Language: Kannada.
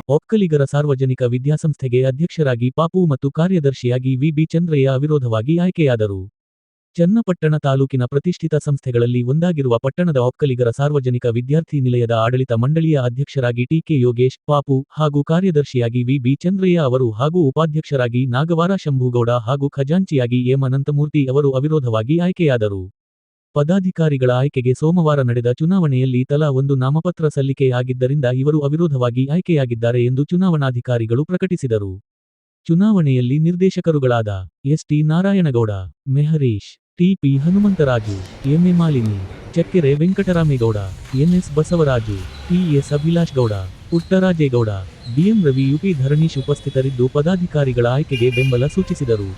ಒಕ್ಕಲಿಗರ ಸಾರ್ವಜನಿಕ ವಿದ್ಯಾಸಂಸ್ಥೆಗೆ ಅಧ್ಯಕ್ಷರಾಗಿ ಪಾಪು ಮತ್ತು ಕಾರ್ಯದರ್ಶಿಯಾಗಿ ವಿ.ಬಿ. ಚಂದ್ರಯ್ಯ ಅವಿರೋಧವಾಗಿ ಆಯ್ಕೆಯಾದರು. ಚನ್ನಪಟ್ಟಣ ತಾಲೂಕಿನ ಪ್ರತಿಷ್ಠಿತ ಸಂಸ್ಥೆಗಳಲ್ಲಿ ಒಂದಾಗಿರುವ ಪಟ್ಟಣದ ಒಕ್ಕಲಿಗರ ಸಾರ್ವಜನಿಕ ವಿದ್ಯಾರ್ಥಿ ನಿಲಯದ ಆಡಳಿತ ಮಂಡಳಿಯ ಅಧ್ಯಕ್ಷರಾಗಿ ಟಿ.ಕೆ. ಯೋಗೇಶ್, ಪಾಪು, ಹಾಗೂ ಕಾರ್ಯದರ್ಶಿಯಾಗಿ ವಿ.ಬಿ. ಚಂದ್ರಯ್ಯ ಅವರು ಹಾಗೂ ಉಪಾಧ್ಯಕ್ಷರಾಗಿ ನಾಗವಾರ ಶಂಭುಗೌಡ ಹಾಗೂ ಖಜಾಂಚಿಯಾಗಿ ಎಂ. ಅನಂತಮೂರ್ತಿ ಅವರು ಅವಿರೋಧವಾಗಿ ಆಯ್ಕೆಯಾದರು. ಪದಾಧಿಕಾರಿಗಳ ಆಯ್ಕೆಗೆ ಸೋಮವಾರ ನಡೆದ ಚುನಾವಣೆಯಲ್ಲಿ ತಲಾ ಒಂದು ನಾಮಪತ್ರ ಸಲ್ಲಿಕೆ ಆಗಿದ್ದರಿಂದ ಇವರು ಅವಿರೋಧವಾಗಿ ಆಯ್ಕೆಯಾಗಿದ್ದಾರೆ ಎಂದು ಚುನಾವಣಾಧಿಕಾರಿಗಳು ಪ್ರಕಟಿಸಿದರು. ಚುನಾವಣೆಯಲ್ಲಿ ನಿರ್ದೇಶಕರುಗಳಾದ S. T. Narayanagowda, Mehareesh, TP. Hanumantharaju, MA. Malini, Chakkere Venkataramegowda, NS. Basavaraju, TS. Abhilash Gowda, Puttarajegowda, BM. Ravi, UP. Dharanish ಉಪಸ್ಥಿತರಿದ್ದು ಪದಾಧಿಕಾರಿಗಳ ಆಯ್ಕೆಗೆ ಬೆಂಬಲ ಸೂಚಿಸಿದರು.